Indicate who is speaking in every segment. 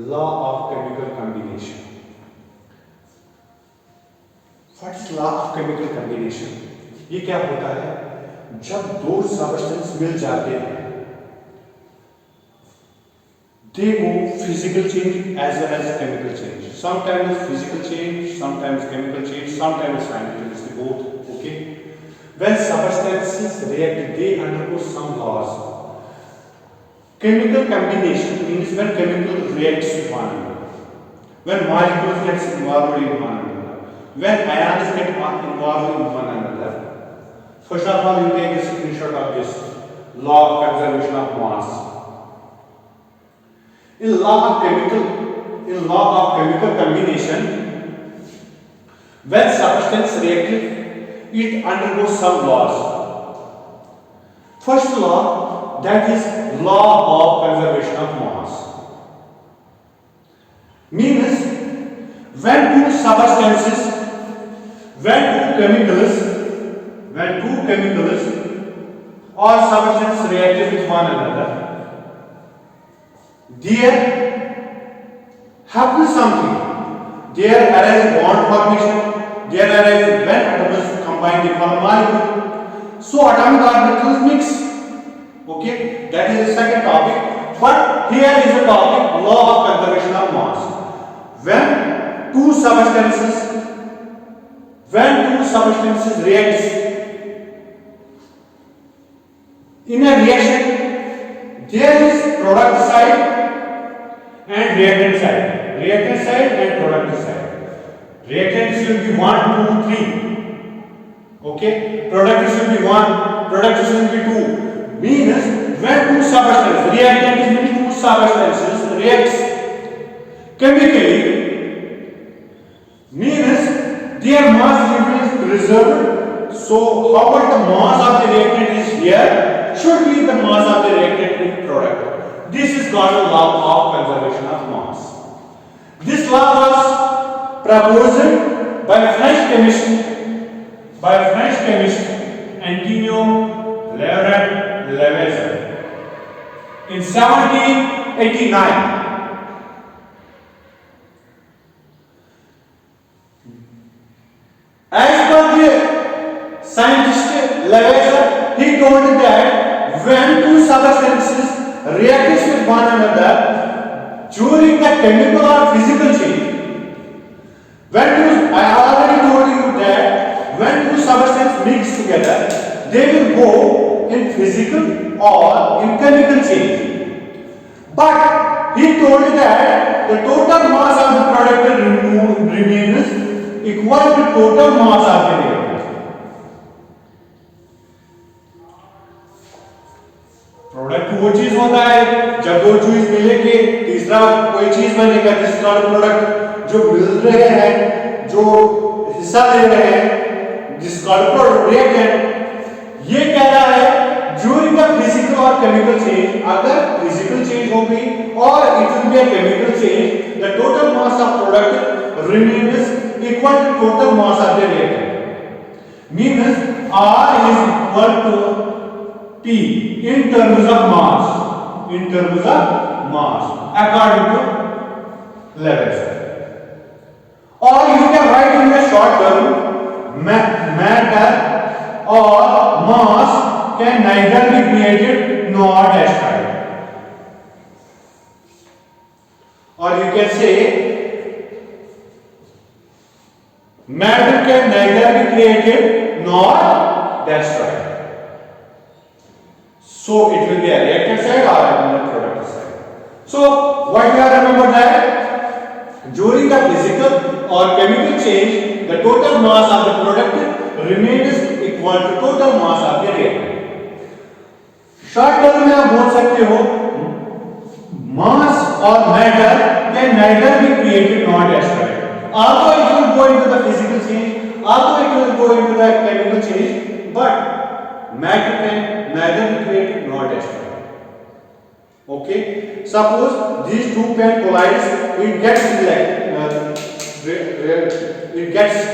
Speaker 1: law of chemical combination. What is law of chemical combination? ये क्या होता है? जब दो सबस्टेंस मिल जाते हैं, they move physical change as well as chemical change. Sometimes physical change, sometimes chemical change, sometimes simultaneously both. Okay. When substances react, they undergo some laws. Chemical combination means when chemical reacts with one another, when molecules get involved in one another, when ions get involved in one another. First of all, you take a screenshot of this law of conservation of mass. In law of chemical combination, when substance reacts, it undergoes some laws. First law, that is law of conservation of mass, means when two substances, when two chemicals or substances react with one another, there happens something. There arises bond formation. There arises when atoms combine to form a molecule. So atomic orbitals mix. Okay, that is the second topic. But here is the topic: law of conservation of mass. When two substances reacts in a reaction, there is product side and reactant side. Reactant side and product side. Reactants will be 1, 2, 3. Okay. Product will be 1. Product will be 2. Means when two substances, reactant is means two substances reacts chemically, means their mass is preserved. So how much the mass of the reactant is here should be the mass of the reactant in product. This is called the law of conservation of mass. This law was proposed by French chemist Antonio Lavoisier in 1789. As per the scientist Lavoisier, he told that when two substances react with one another during the chemical or physical change, I already told you that when two substances mix together, they will go in physical or in chemical change. But he told that the total mass of the product remains equal to total mass of the reactant. Product वो चीज होता है जब दो चीज मिलेंगे तीसरा कोई चीज बनेगा, जिसका प्रोडक्ट जो मिल रहे हैं, जो हिस्सा ले रहे हैं, जिसका रिएक्टेंट, ये कह रहा है ड्यूरिंग द फिजिकल और केमिकल चेंज, अगर फिजिकल चेंज होगी और it will be a chemical change, the total mass of product remains equal to total mass of the reactant. Means R is equal to P in terms of mass. According to Lavoisier. Or you can write in the short term, matter or mass can neither be created nor destroyed. Or you can say matter can neither be created nor destroyed. So it will be a reactant side or a product side. So what you have to remember that during the physical or chemical change, the total mass of the product remains equal to total mass of the reactant. Short term में आप बोल सकते हो mass or matter can neither be created nor destroyed. Although it will go into the physical change, although it will go into the chemical change, but matter can neither be created nor destroyed. Okay. Suppose these two can collide, it gets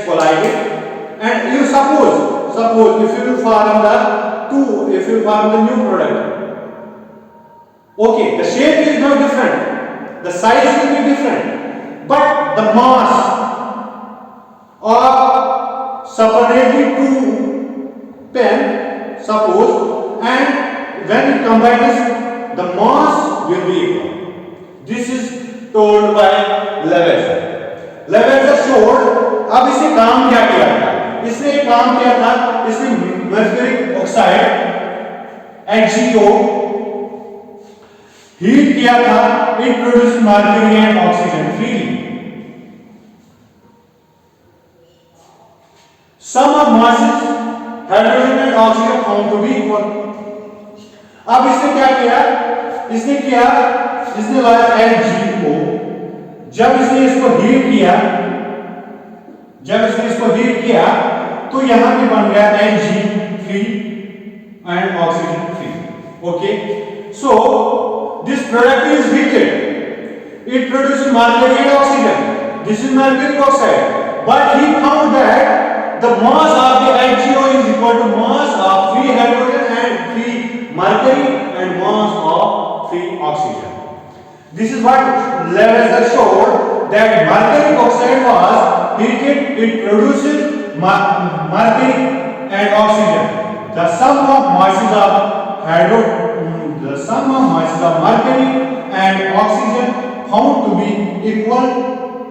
Speaker 1: collided, and you suppose if you form the new product. Okay, the shape is not different. the size will be different, but the mass are separately two pen, suppose, and when you combine this, the mass will be equal. This is told by Lavoisier. Lavoisier showed, अब इसने काम क्या किया था? इसने काम किया था, इसने मर्क्यूरिक ऑक्साइड HgO हीट किया था, it produced mercury and oxygen freely. Sum of masses, hydrogen and oxygen found to be equal. अब इसने क्या किया? इसने लाया HgO, जब इसने इसको हीट किया, तो यहां पे बन गया Hg3 and oxygen 3. Okay, so this product is heated. It produces mercury and oxygen. This is mercury oxide. But he found that the mass of the HgO is equal to mass of 3 hydrogen and 3 mercury and mass of 3 oxygen. This is what Lavoisier showed, that mercury oxide was heated. It produces mercury and oxygen. The sum of masses of mercury and oxygen found to be equal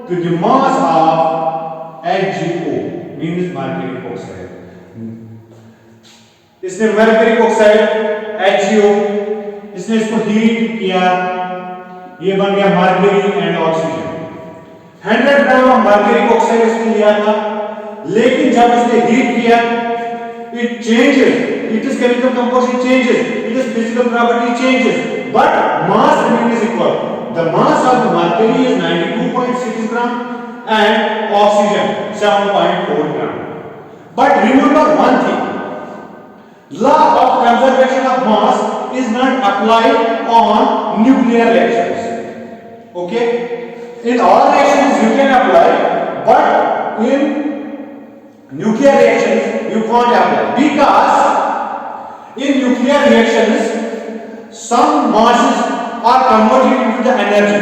Speaker 1: to the mass of HgO, means mercury oxide. इसने mercury oxide HgO, इसने इसको heat किया, ये बन गया mercury and oxygen. 100 gram of mercury oxide इसने लिया था, लेकिन जब इसने हीट किया, it changes, its chemical composition changes, its physical property changes, but mass remains equal. The mass of the mercury is 92.6 gram and oxygen 7.4 gram. But remember one thing, law of conservation of mass is not applied on nuclear reactions. Okay, in all reactions you can apply, but in nuclear reactions you can't apply, because in nuclear reactions some masses are converted into the energy,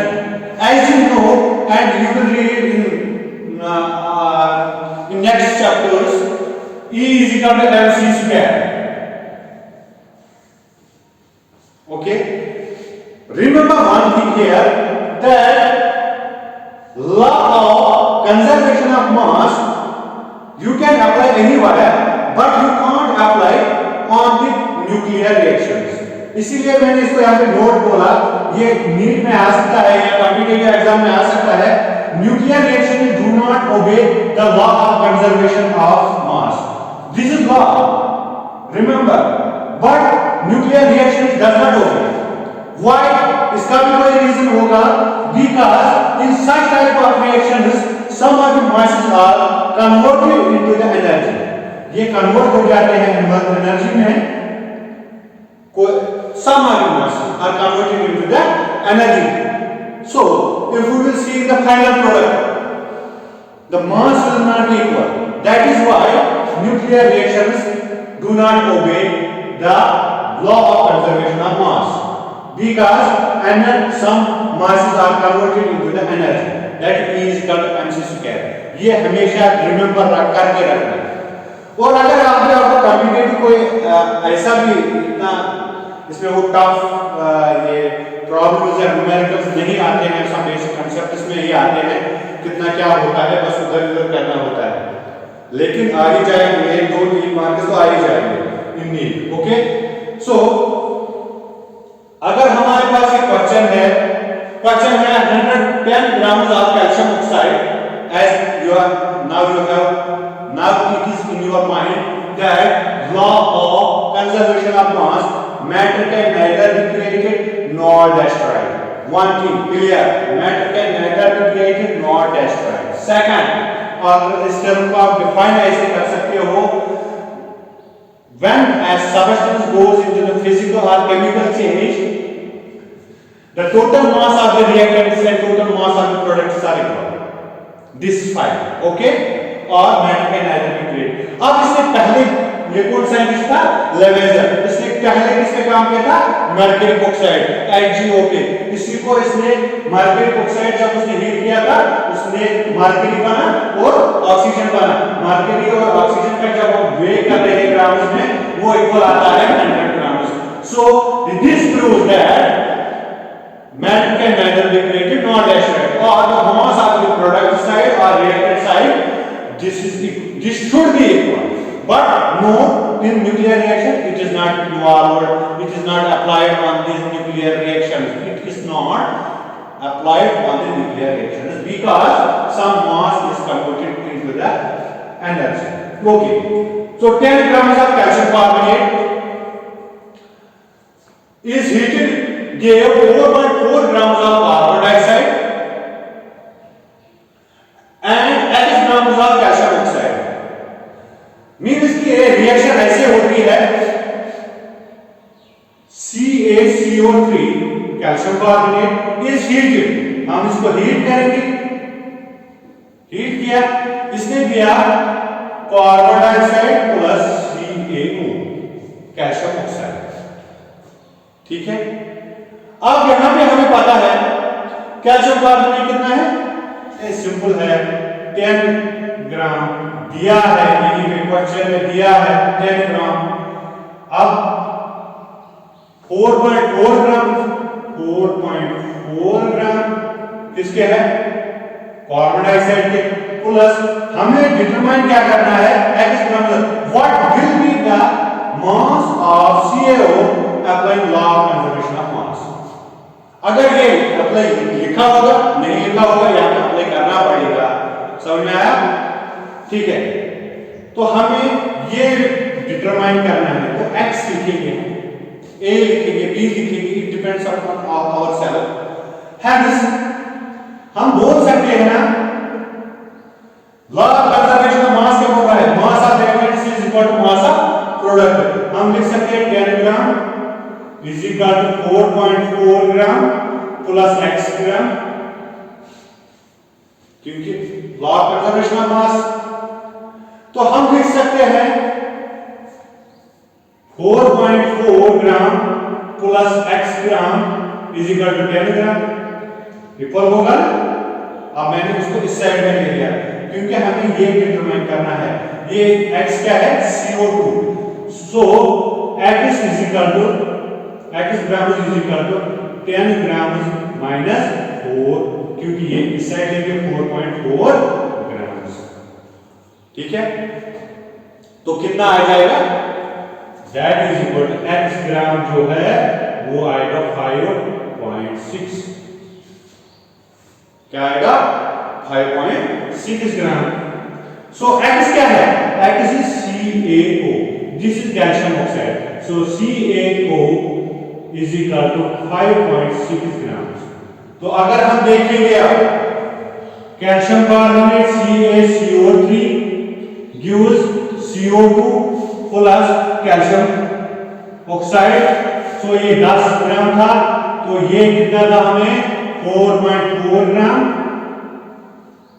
Speaker 1: as you know, and you will read in next chapters. E is equal to mc square. Okay, remember one thing here, that law of conservation of mass you can apply anywhere, but you can't apply on the nuclear reactions. इसीलिए मैंने इसको यहाँ पे note बोला, ये NEET में आ सकता है या कॉम्पिटिटिव एग्जाम में आ सकता है. Nuclear reaction do not obey the law of conservation of mass. This is law, remember, but nuclear reaction does not obey. Why? इसका भी कोई रीजन होगा, because in such type of reactions some of the masses are converted into the energy. ये convert हो जाते हैं energy में. Some of the masses are converted into the energy. So if we will see the final product, the mass will not be equal. That is why nuclear reactions do not obey the law of conservation of mass, because some masses are converted into the energy. That is called mc square. ये हमेशा remember करके रखना. और अगर आपको competitive कोई ऐसा भी इतना इसमें वो टफ ये प्रॉब्लम्स या न्यूमेरिकल्स नहीं आते हैं, सब बेसिक कांसेप्ट इसमें ये आते हैं, कितना क्या होता है, बस उधर करना होता है, लेकिन आ ही जाएंगे, 1-2-3 मार्क्स तो आ ही जाएंगे इन नीट. ओके, सो अगर हमारे पास एक क्वेश्चन है 110 grams of calcium oxide, as you have now it is in your mind that law of conservation of mass, matter can neither be created nor destroyed. One thing clear, matter can neither be created nor destroyed. Second, और इस term को आप define ऐसे कर सकते हो, when a substance goes into the physical or chemical change, the total mass of the reactants and total mass of the products are equal. This is fine. Okay, और matter can neither be created. अब इससे पहले ये कौन scientist था? लेवेजर। इसने पहले किसपे काम किया था? मर्क्यूरिक ऑक्साइड, HgO पे। इसी को इसने मर्क्यूरिक ऑक्साइड जब उसने हीट किया था, उसने मर्क्यूरी बना और ऑक्सीजन बना। मर्क्यूरी और ऑक्सीजन का जब हम वेट कर रहे हैं ग्राम्स में, वो इक्वल आता है 100 grams. So this proves that matter can neither be created nor destroyed, or the mass of the product side or reactant side, this should be equal. But no, in nuclear reaction it is not involved, it is not applied on these nuclear reactions. It is not applied on the nuclear reactions because some mass is converted into the energy. Okay, so 10 grams of calcium carbonate is heated, gave 4.4 grams of carbon dioxide and X grams of calcium oxide. Means कि ये reaction ऐसे होती है, CaCO3 calcium carbonate is heated, हम इसको heat करेंगे। Heat किया, इसने दिया carbon dioxide plus CaO calcium oxide. ठीक है, अब यहां पे हमें पता है कैल्शियम कार्बोनेट कितना है, ये सिंपल है 10 ग्राम दिया है, यही पे क्वेश्चन में दिया है 10 ग्राम। अब 4.4 ग्राम, 4.4 ग्राम किसके है? कार्बन डाइऑक्साइड के, प्लस हमें डिटरमाइन क्या करना है, x gram. What will be the mass of CaO applying law of conservation of मास। अगर ये अप्लाई लिखा होगा, नहीं लिखा होगा, यहाँ पे अप्लाई करना पड़ेगा। समझ में आया? ठीक है, तो हमें ये डिटरमाइन करना है, तो x लिखेंगे, a लिखेंगे, b लिखेंगे, it depends upon our self. Hence हम बोल सकते हैं ना, law of conservation of mass क्या बोल रहा है, mass of elements is equal to mass of product. हम लिख सकते हैं 10 gram is equal to 4.4 gram plus x gram, क्योंकि law of conservation of mass. तो हम लिख सकते हैं 4.4 gram plus x gram is equal to 10 gram, equal होगा। अब मैंने इसको इस साइड में ले लिया क्योंकि हमें ये डिटरमाइन करना है, ये x क्या है, CO2। So x is equal to x gram is equal to 10 gram minus 4, क्योंकि ये इस साइड लेंगे 4.4 ग्राम। ठीक है, तो कितना आ जाएगा, that is equal to x gram जो है वो आएगा 5.6, क्या आएगा 5.6 ग्राम। सो x क्या है, x is CaO, this is calcium oxide, so CaO is equal to 5.6 gram. तो अगर हम देखेंगे अब calcium carbonate CaCO3 gives CO2 plus calcium oxide, so ये 10 ग्राम था, तो ये कितना था हमें 4.4 ग्राम,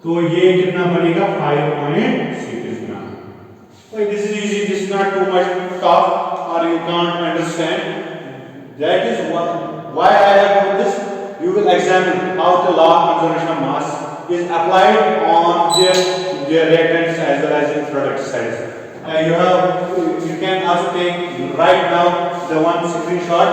Speaker 1: तो ये कितना बनेगा 5.6 ग्राम। So this is easy, this is not too much tough or you can't understand. That is why I have done this. You will examine how the law of conservation of mass is applied on their reactants as well as in product sides. You can also take right now the one screenshot